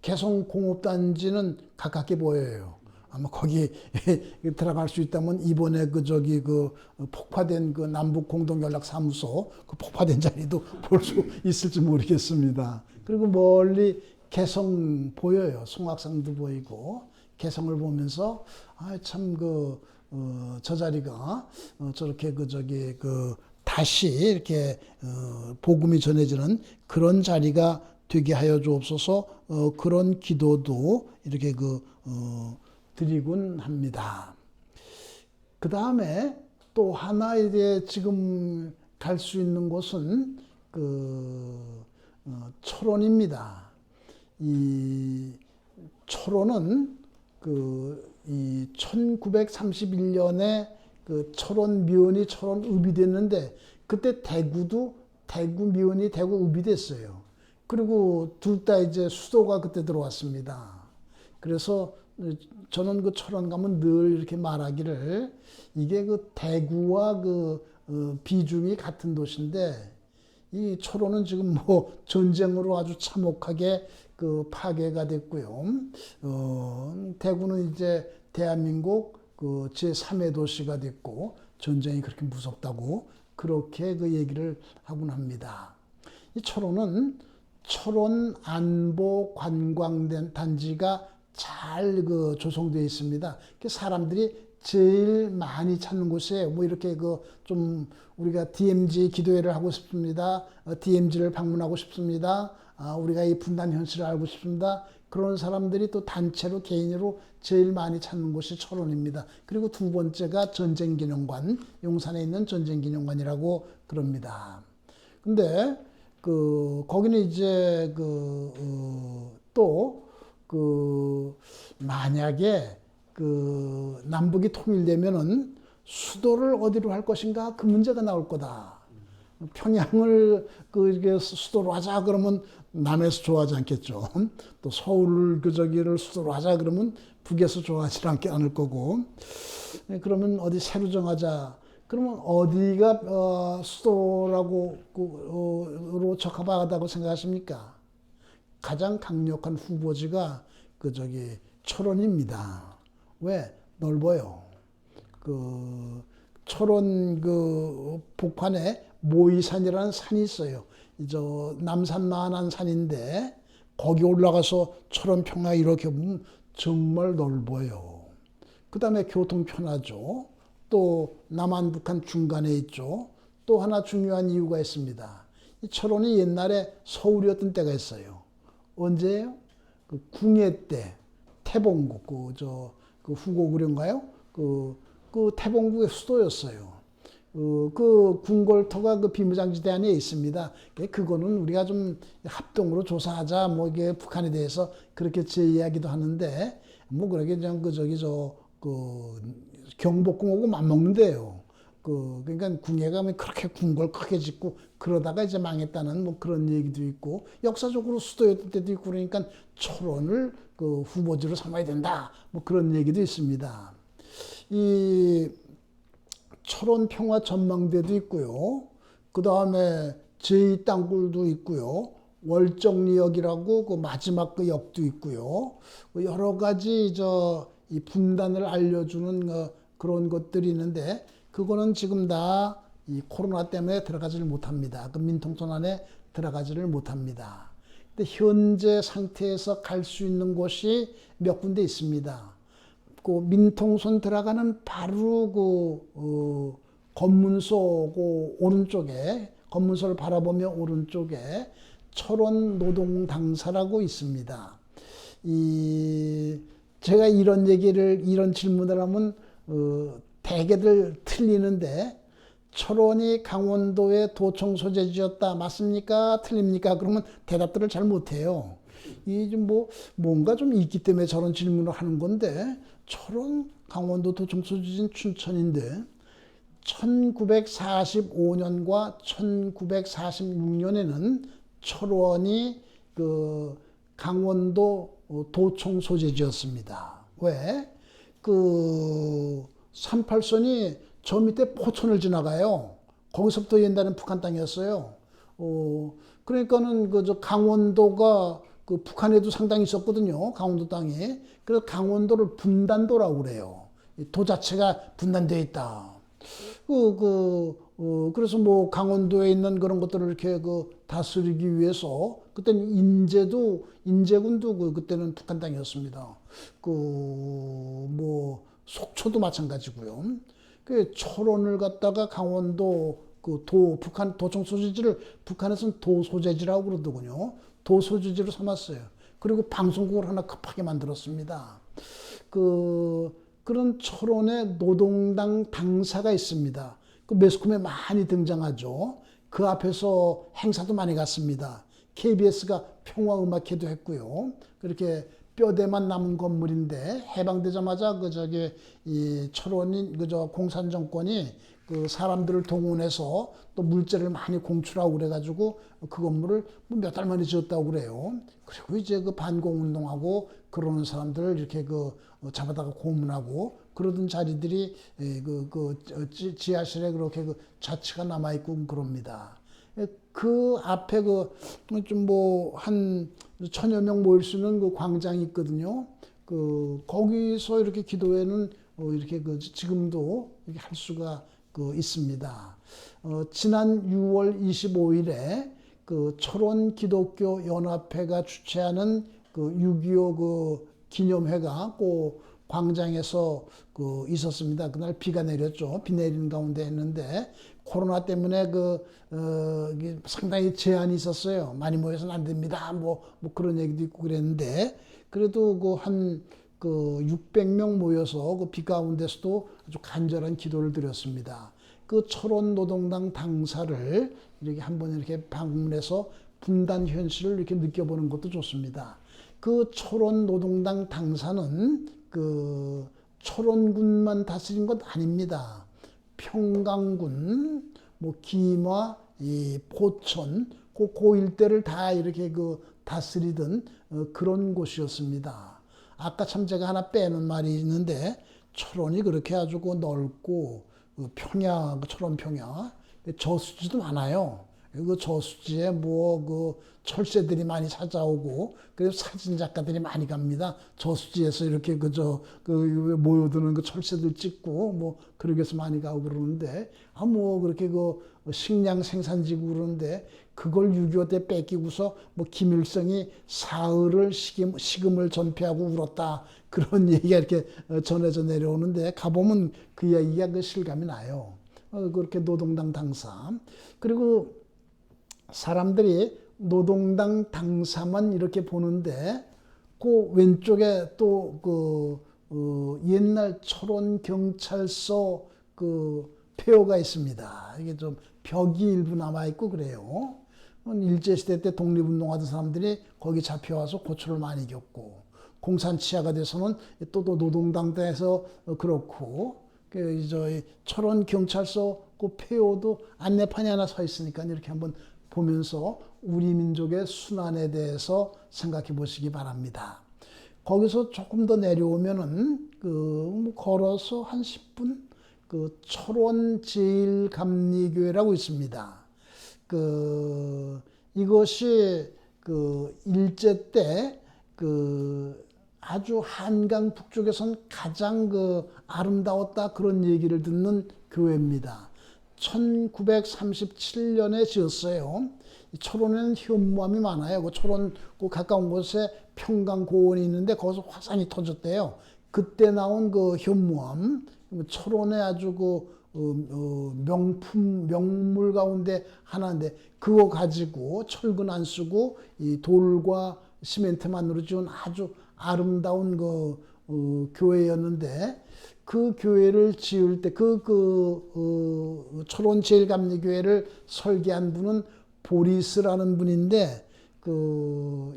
개성 공업단지는 가깝게 보여요. 아마 거기 들어갈 수 있다면 이번에 폭파된 그 남북 공동연락사무소 그 폭파된 자리도 볼 수 있을지 모르겠습니다. 그리고 멀리 개성 보여요. 송악산도 보이고. 개성을 보면서 저 자리가 저렇게 다시 이렇게 복음이 전해지는 그런 자리가 되게 하여 주옵소서. 그런 기도도 이렇게 드리곤 합니다. 그 다음에 또 하나 이제 지금 갈 수 있는 곳은 철원입니다. 이 철원은 이 1931년에 그 철원 미원이 철원읍이 됐는데, 그때 대구 미원이 대구읍이 됐어요. 그리고 둘 다 이제 수도가 그때 들어왔습니다. 그래서 저는 그 철원 가면 늘 이렇게 말하기를, 이게 그 대구와 비중이 같은 도시인데, 이 철원은 지금 뭐 전쟁으로 아주 참혹하게 파괴가 됐고요. 대구는 이제 대한민국 제3의 도시가 됐고, 전쟁이 그렇게 무섭다고 그렇게 얘기를 하곤 합니다. 이 철원은 철원 안보 관광단지가 잘 조성되어 있습니다. 사람들이 제일 많이 찾는 곳에 뭐 이렇게 좀 우리가 DMZ 기도회를 하고 싶습니다. DMZ를 방문하고 싶습니다. 우리가 이 분단 현실을 알고 싶습니다. 그런 사람들이 또 단체로 개인으로 제일 많이 찾는 곳이 철원입니다. 그리고 두 번째가 전쟁기념관, 용산에 있는 전쟁기념관이라고 그럽니다. 근데 거기는 이제 만약에 남북이 통일되면은 수도를 어디로 할 것인가, 그 문제가 나올 거다. 평양을 이게 수도로 하자 그러면 남에서 좋아하지 않겠죠. 또 서울 저기를 수도로 하자 그러면 북에서 좋아하지 않을 거고. 그러면 어디 새로 정하자. 그러면 어디가 수도라고 적합하다고 생각하십니까? 가장 강력한 후보지가 철원입니다. 왜? 넓어요. 철원 북한에 모이산이라는 산이 있어요. 남산만한 산인데 거기 올라가서 철원 평야 이렇게 보면 정말 넓어요. 그 다음에 교통 편하죠. 또 남한 북한 중간에 있죠. 또 하나 중요한 이유가 있습니다. 이 철원이 옛날에 서울이었던 때가 있어요. 언제예요? 궁예 때 태봉국 후고구려인가요? 태봉국의 수도였어요. 궁궐터가 비무장지대 안에 있습니다. 그거는 우리가 좀 합동으로 조사하자, 뭐 이게 북한에 대해서 그렇게 제이하기도 하는데, 뭐 그러게 그냥 경복궁하고 맞먹는데요. 그러니까 궁예가 그렇게 궁궐 크게 짓고 그러다가 이제 망했다는 뭐 그런 얘기도 있고, 역사적으로 수도였을 때도 있고, 그러니까 철원을 후보지로 삼아야 된다, 뭐 그런 얘기도 있습니다. 이 철원 평화 전망대도 있고요. 그 다음에 제2 땅굴도 있고요. 월정리역이라고 그 마지막 그 역도 있고요. 여러 가지 이 분단을 알려주는 그런 것들이 있는데 그거는 지금 다 이 코로나 때문에 들어가지를 못합니다. 그 민통선 안에 들어가지를 못합니다. 근데 현재 상태에서 갈 수 있는 곳이 몇 군데 있습니다. 그 민통선 들어가는 바로 검문소 그 오른쪽에 검문소를 바라보며 오른쪽에 철원 노동당사라고 있습니다. 제가 이런 질문을 하면 대개들 틀리는데 철원이 강원도의 도청 소재지였다 맞습니까? 틀립니까? 그러면 대답들을 잘 못해요. 뭔가 좀 있기 때문에 저런 질문을 하는 건데 철원 강원도 도청 소재지는 춘천인데 1945년과 1946년에는 철원이 그 강원도 도청 소재지였습니다. 왜? 그 38선이 저 밑에 포천을 지나가요. 거기서부터 옛날엔 북한 땅이었어요. 그러니까는 강원도가 그 북한에도 상당히 있었거든요. 강원도 땅이. 그래서 강원도를 분단도라고 그래요. 도 자체가 분단되어 있다. 그래서 뭐 강원도에 있는 그런 것들을 이렇게 다스리기 위해서 그때는 인제군도 그때는 북한 땅이었습니다. 뭐 속초도 마찬가지고요. 그 철원을 갖다가 강원도 북한 도청 소재지를 북한에서는 도 소재지라고 그러더군요. 도 소재지로 삼았어요. 그리고 방송국을 하나 급하게 만들었습니다. 그런 철원의 노동당 당사가 있습니다. 그 매스컴에 많이 등장하죠. 그 앞에서 행사도 많이 갔습니다. KBS가 평화음악회도 했고요. 그렇게 뼈대만 남은 건물인데 해방되자마자 이 철원인 공산 정권이 그 사람들을 동원해서 또 물자를 많이 공출하고 그래가지고 그 건물을 몇 달 만에 지었다고 그래요. 그리고 이제 그 반공운동하고 그러는 사람들을 이렇게 잡아다가 고문하고 그러던 자리들이 지하실에 그렇게 자취가 남아있고 그럽니다. 그 앞에 한 1000여 명 모일 수 있는 그 광장이 있거든요. 거기서 이렇게 기도회는 이렇게 지금도 이렇게 할 수가 있습니다. 지난 6월 25일에 철원 기독교 연합회가 주최하는 6.25 기념회가 광장에서 있었습니다. 그날 비가 내렸죠. 비 내리는 가운데 했는데 코로나 때문에 상당히 제한이 있었어요. 많이 모여서는 안 됩니다. 뭐 그런 얘기도 있고 그랬는데 그래도 한 600명 모여서 비 가운데서도 아주 간절한 기도를 드렸습니다. 철원 노동당 당사를 이렇게 한번 이렇게 방문해서 분단 현실을 이렇게 느껴보는 것도 좋습니다. 철원 노동당 당사는 철원군만 다스린 것 아닙니다. 평강군, 김화, 포천, 그 일대를 다 이렇게 다스리던 그런 곳이었습니다. 아까 참 제가 하나 빼는 말이 있는데 철원이 그렇게 아주 넓고 철원 평야 저수지도 많아요. 저수지에 철새들이 많이 찾아오고 그래서 사진 작가들이 많이 갑니다. 저수지에서 이렇게 모여드는 철새들 찍고 그러기 위해서 많이 가고 그러는데 그렇게 식량 생산지고 그러는데 그걸 6.25 때 뺏기고서 김일성이 사흘을 식음을 전폐하고 울었다 그런 얘기가 이렇게 전해져 내려오는데 가보면 그 이야기가 실감이 나요. 그렇게 노동당 당사 그리고 사람들이 노동당 당사만 이렇게 보는데 왼쪽에 또 옛날 철원 경찰서 폐허가 있습니다. 이게 좀 벽이 일부 남아 있고 그래요. 일제시대 때 독립운동하던 사람들이 거기 잡혀와서 고초를 많이 겪고 공산치하가 돼서는 또 노동당에서 그렇고 철원 경찰서 폐허도 안내판이 하나 서 있으니까 이렇게 한번 보면서 우리 민족의 순환에 대해서 생각해 보시기 바랍니다. 거기서 조금 더 내려오면은 걸어서 한 10분 철원 제일감리교회라고 있습니다. 이것이 그 일제 때 그 아주 한강 북쪽에선 가장 그 아름다웠다 그런 얘기를 듣는 교회입니다. 1937년에 지었어요. 철원에는 현무암이 많아요. 그 철원 그 가까운 곳에 평강고원이 있는데 거기서 화산이 터졌대요. 그때 나온 그 현무암, 철원의 아주 그 명품 명물 가운데 하나인데 그거 가지고 철근 안 쓰고 이 돌과 시멘트만으로 지은 아주 아름다운 그 교회였는데 그 교회를 지을 때 철원 제일감리교회를 설계한 분은 보리스라는 분인데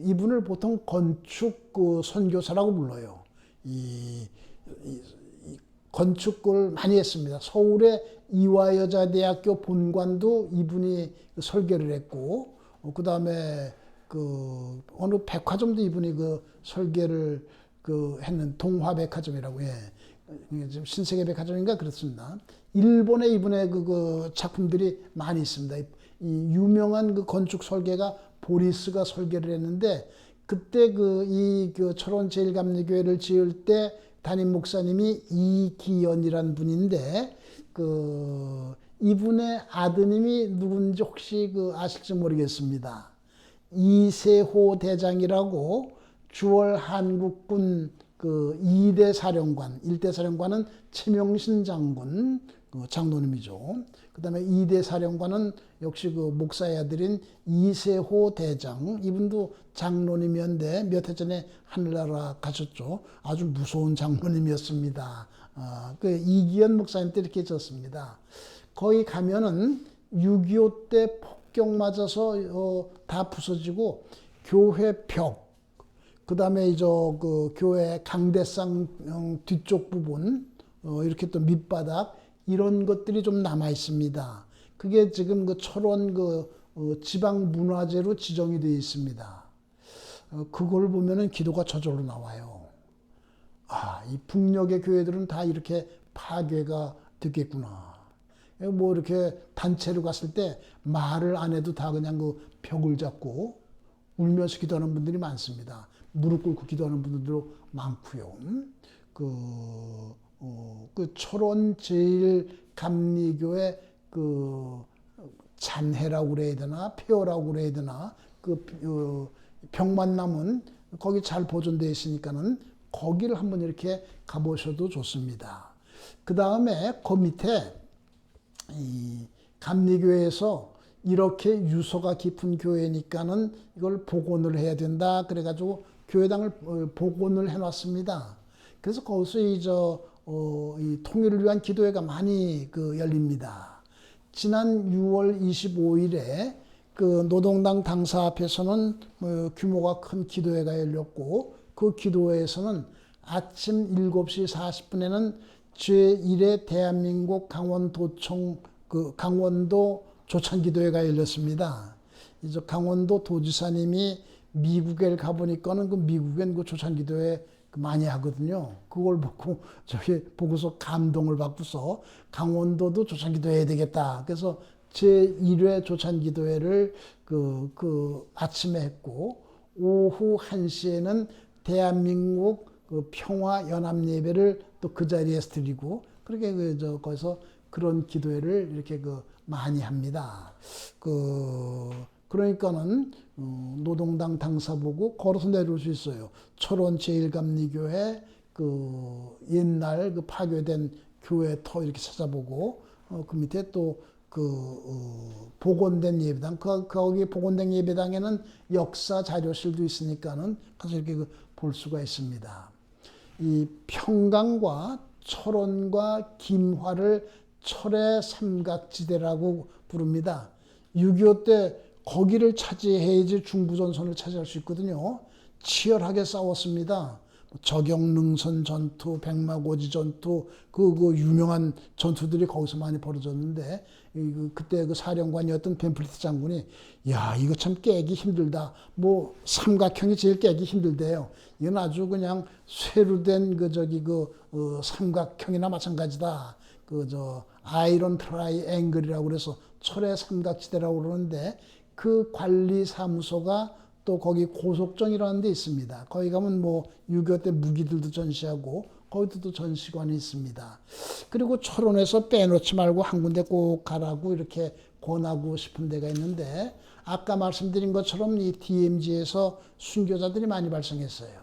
이분을 보통 건축 선교사라고 불러요. 이 건축을 많이 했습니다. 서울의 이화여자대학교 본관도 이분이 설계를 했고, 그 다음에 어느 백화점도 이분이 설계를 했는 동화백화점이라고, 예. 지금 신세계백화점인가 그렇습니다. 일본에 이분의 작품들이 많이 있습니다. 이 유명한 건축 설계가 보리스가 설계를 했는데, 그때 철원 제일감리교회를 지을 때 담임 목사님이 이기연이라는 분인데 이분의 아드님이 누군지 혹시 아실지 모르겠습니다. 이세호 대장이라고 주월 한국군 2대 사령관, 1대 사령관은 최명신 장군 장로님이죠. 그 다음에 2대 사령관은 역시 목사의 아들인 이세호 대장, 이분도 장로님이었는데 몇 해 전에 하늘나라 가셨죠. 아주 무서운 장로님이었습니다. 이기연 목사님 때 이렇게 졌습니다. 거기 가면은 6.25 때 폭격 맞아서 다 부서지고 교회 벽, 그 다음에 교회 강대상 뒤쪽 부분, 이렇게 또 밑바닥, 이런 것들이 좀 남아 있습니다. 그게 지금 철원 지방문화재로 지정이 되어 있습니다. 그걸 보면은 기도가 저절로 나와요. 이 북녘의 교회들은 다 이렇게 파괴가 됐겠구나. 뭐 이렇게 단체로 갔을 때 말을 안 해도 다 그냥 벽을 잡고 울면서 기도하는 분들이 많습니다. 무릎 꿇고 기도하는 분들도 많고요. 철원 제일감리교회 잔해라고 그래야 되나 폐허라고 그래야 되나 벽만 남은 거기 잘 보존되어 있으니까는 거기를 한번 이렇게 가보셔도 좋습니다. 그 다음에 그 밑에 이 감리교회에서 이렇게 유서가 깊은 교회니까는 이걸 복원을 해야 된다. 그래가지고 교회당을 복원을 해놨습니다. 그래서 거기서 이 통일을 위한 기도회가 많이 열립니다. 지난 6월 25일에 노동당 당사 앞에서는 규모가 큰 기도회가 열렸고 그 기도회에서는 아침 7시 40분에는 제1회 대한민국 강원도 조찬기도회가 열렸습니다. 이제 강원도 도지사님이 미국에 가보니까는 미국엔 조찬기도회 많이 하거든요. 그걸 보고서 감동을 받고서 강원도도 조찬기도 해야 되겠다. 그래서 제1회 조찬기도회를 아침에 했고, 오후 1시에는 대한민국 평화연합예배를 또 그 자리에서 드리고, 그렇게 거기서 그런 기도회를 이렇게 많이 합니다. 그러니까는 노동당 당사 보고 걸어서 내려올 수 있어요. 철원 제일감리교회 옛날 파괴된 교회 터 이렇게 찾아보고 그 밑에 또 복원된 예배당 거기 복원된 예배당에는 역사 자료실도 있으니까는 가서 이렇게 볼 수가 있습니다. 이 평강과 철원과 김화를 철의 삼각지대라고 부릅니다. 6.25 때 거기를 차지해야지 중부전선을 차지할 수 있거든요. 치열하게 싸웠습니다. 적영능선 전투, 백마고지 전투, 유명한 전투들이 거기서 많이 벌어졌는데, 그때 사령관이었던 벤플리트 장군이, 야, 이거 참 깨기 힘들다. 삼각형이 제일 깨기 힘들대요. 이건 아주 그냥 쇠로 된 삼각형이나 마찬가지다. 아이런 트라이앵글이라고 그래서 철의 삼각지대라고 그러는데, 그 관리사무소가 또 거기 고속정이라는 데 있습니다. 거기 가면 뭐 6.25 때 무기들도 전시하고 거기도 전시관이 있습니다. 그리고 철원에서 빼놓지 말고 한 군데 꼭 가라고 이렇게 권하고 싶은 데가 있는데, 아까 말씀드린 것처럼 이 DMZ에서 순교자들이 많이 발생했어요.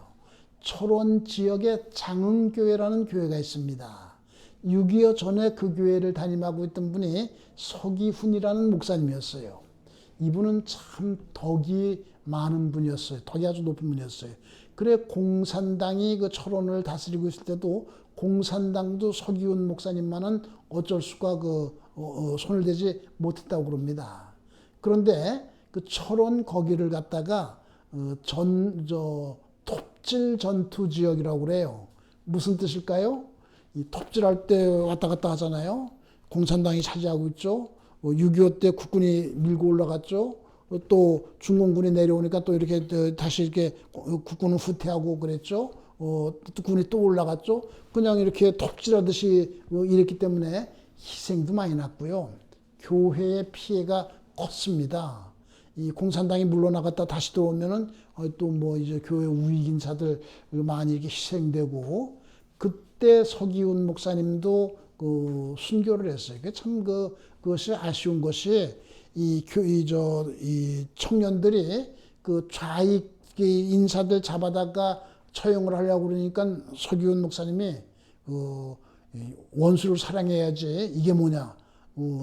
철원 지역에 장흥교회라는 교회가 있습니다. 6.25 전에 그 교회를 담임하고 있던 분이 서기훈이라는 목사님이었어요. 이분은 참 덕이 많은 분이었어요. 덕이 아주 높은 분이었어요. 그래 공산당이 그 철원을 다스리고 있을 때도 공산당도 서기훈 목사님만은 어쩔 수가 손을 대지 못했다고 그럽니다. 그런데 그 철원 거기를 갖다가 톱질 전투 지역이라고 그래요. 무슨 뜻일까요? 이 톱질할 때 왔다 갔다 하잖아요. 공산당이 차지하고 있죠. 6.25 때 국군이 밀고 올라갔죠. 또 중공군이 내려오니까 또 이렇게 다시 이렇게 국군을 후퇴하고 그랬죠. 또 군이 또 올라갔죠. 그냥 이렇게 톱질하듯이 이랬기 때문에 희생도 많이 났고요. 교회의 피해가 컸습니다. 이 공산당이 물러나갔다 다시 들어오면은 또 뭐 이제 교회 우익 인사들 많이 이렇게 희생되고, 그때 서기훈 목사님도 순교를 했어요. 참 그것이 아쉬운 것이 이 청년들이 그 좌익 인사들 잡아다가 처형을 하려고 그러니까 서기훈 목사님이 원수를 사랑해야지, 이게 뭐냐,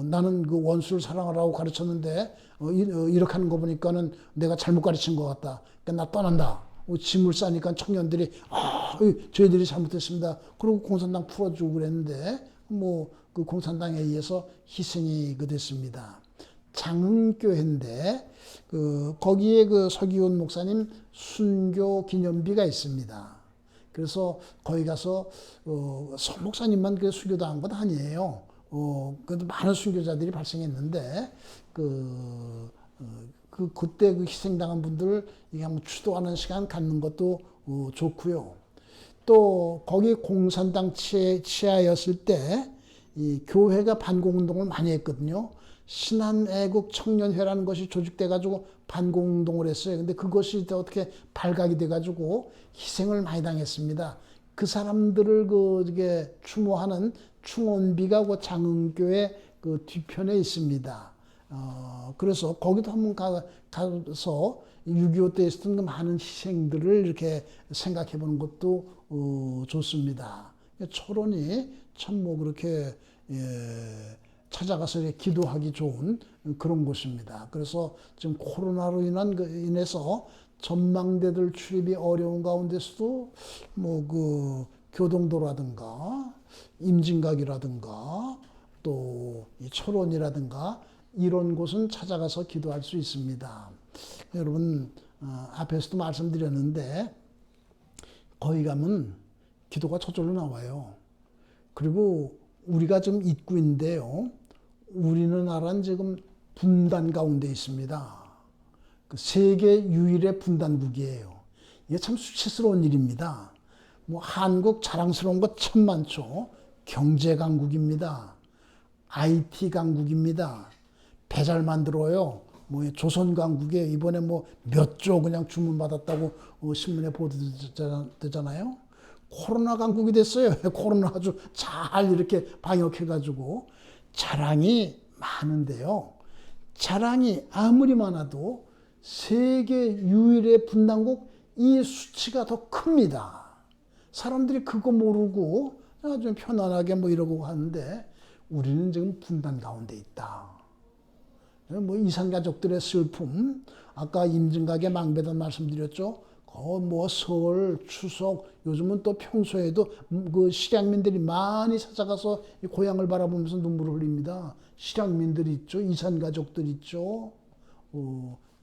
나는 그 원수를 사랑하라고 가르쳤는데 이렇게 하는 거 보니까는 내가 잘못 가르친 것 같다. 그러니까 나 떠난다. 짐을 싸니까 청년들이 저희들이 잘못했습니다. 그리고 공산당 풀어주고 그랬는데 뭐 그 공산당에 의해서 희생이 됐습니다. 장흥교회인데 거기에 그 서기훈 목사님 순교 기념비가 있습니다. 그래서 거기 가서 서 목사님만 그 순교당한 건 아니에요. 그래도 많은 순교자들이 발생했는데 그때 그 희생당한 분들을 이게 한번 추도하는 시간 갖는 것도 좋고요. 또 거기 공산당 치하였을 때 이 교회가 반공운동을 많이 했거든요. 신한애국 청년회라는 것이 조직돼 가지고 반공운동을 했어요. 근데 그것이 어떻게 발각이 돼 가지고 희생을 많이 당했습니다. 그 사람들을 이게 추모하는 충원비가 그 장흥교회 그 뒤편에 있습니다. 그래서 거기도 한번 가서 6.25 때 있었던 그 많은 희생들을 이렇게 생각해 보는 것도 좋습니다. 철원이 참 뭐 그렇게 찾아가서 기도하기 좋은 그런 곳입니다. 그래서 지금 코로나로 인해서 전망대들 출입이 어려운 가운데서도 뭐 교동도라든가 임진각이라든가 또 이 철원이라든가 이런 곳은 찾아가서 기도할 수 있습니다. 여러분 앞에서도 말씀드렸는데 거기 가면 기도가 저절로 나와요. 그리고 우리가 지금 입구인데요. 우리나라는 지금 분단 가운데 있습니다. 세계 유일의 분단국이에요. 이게 참 수치스러운 일입니다. 뭐 한국 자랑스러운 것 참 많죠. 경제 강국입니다. IT 강국입니다. 배 잘 만들어요. 뭐 조선 강국에 이번에 뭐 몇 조 그냥 주문 받았다고 신문에 보도되잖아요. 코로나 강국이 됐어요. 코로나 아주 잘 이렇게 방역해가지고 자랑이 많은데요. 자랑이 아무리 많아도 세계 유일의 분단국 이 수치가 더 큽니다. 사람들이 그거 모르고 좀 편안하게 뭐 이러고 하는데 우리는 지금 분단 가운데 있다. 뭐 이산가족들의 슬픔, 아까 임진각의 망배단 말씀드렸죠. 뭐 설, 추석, 요즘은 또 평소에도 그 실향민들이 많이 찾아가서 고향을 바라보면서 눈물을 흘립니다. 실향민들이 있죠. 이산가족들 있죠.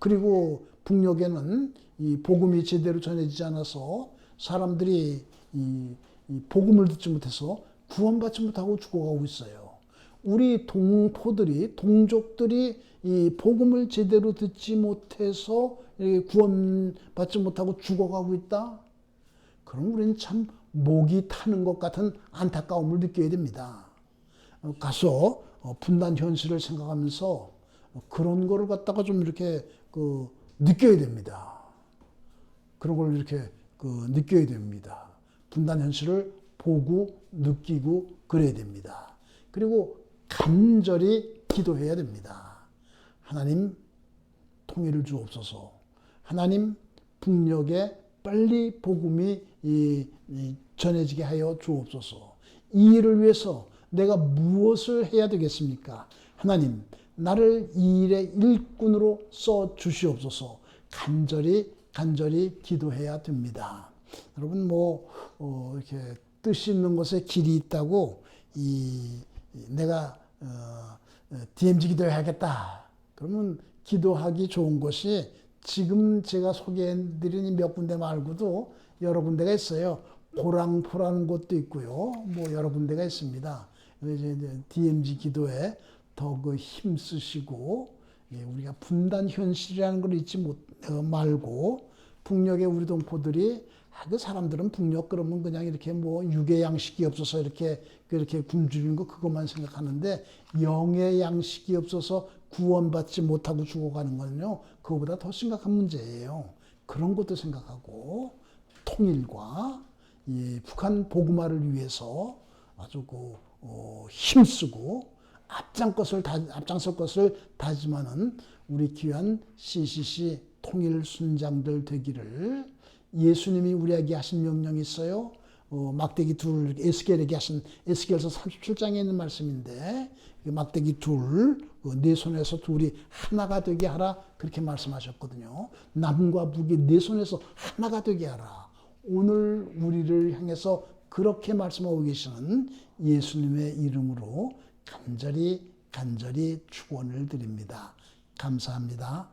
그리고 북녘에는 이 복음이 제대로 전해지지 않아서 사람들이 이 복음을 듣지 못해서 구원받지 못하고 죽어가고 있어요. 우리 동족들이 이 복음을 제대로 듣지 못해서 구원받지 못하고 죽어가고 있다? 그럼 우리는 참 목이 타는 것 같은 안타까움을 느껴야 됩니다. 가서 분단 현실을 생각하면서 그런 거를 갖다가 좀 이렇게 느껴야 됩니다. 그런 걸 이렇게 느껴야 됩니다. 분단 현실을 보고 느끼고 그래야 됩니다. 그리고 간절히 기도해야 됩니다. 하나님 통일을 주옵소서. 하나님 북녘에 빨리 복음이 전해지게 하여 주옵소서. 이 일을 위해서 내가 무엇을 해야 되겠습니까? 하나님 나를 이 일의 일꾼으로 써 주시옵소서. 간절히 기도해야 됩니다. 여러분 이렇게 뜻이 있는 것에 길이 있다고 내가 DMZ 기도해야겠다. 그러면 기도하기 좋은 것이 지금 제가 소개해드린 몇 군데 말고도 여러 군데가 있어요. 고랑포라는 곳도 있고요. 여러 군데가 있습니다. DMZ 기도에 더 힘쓰시고 우리가 분단 현실이라는 걸 잊지 말고 북녘의 우리 동포들이 그 사람들은 북녘 그러면 그냥 이렇게 육의 양식이 없어서 이렇게 굶주리는 거 그것만 생각하는데 영의 양식이 없어서 구원받지 못하고 죽어가는 거는요 그거보다 더 심각한 문제예요. 그런 것도 생각하고 통일과 북한 복음화를 위해서 아주 힘쓰고 앞장설 것을 다짐하는 우리 귀한 CCC 통일 순장들 되기를 예수님이 우리에게 하신 명령이 있어요. 막대기 둘 에스겔에게 하신 에스겔서 37장에 있는 말씀인데 막대기 네 손에서 둘이 하나가 되게 하라 그렇게 말씀하셨거든요. 남과 북이 네 손에서 하나가 되게 하라. 오늘 우리를 향해서 그렇게 말씀하고 계시는 예수님의 이름으로 간절히 축원을 드립니다. 감사합니다.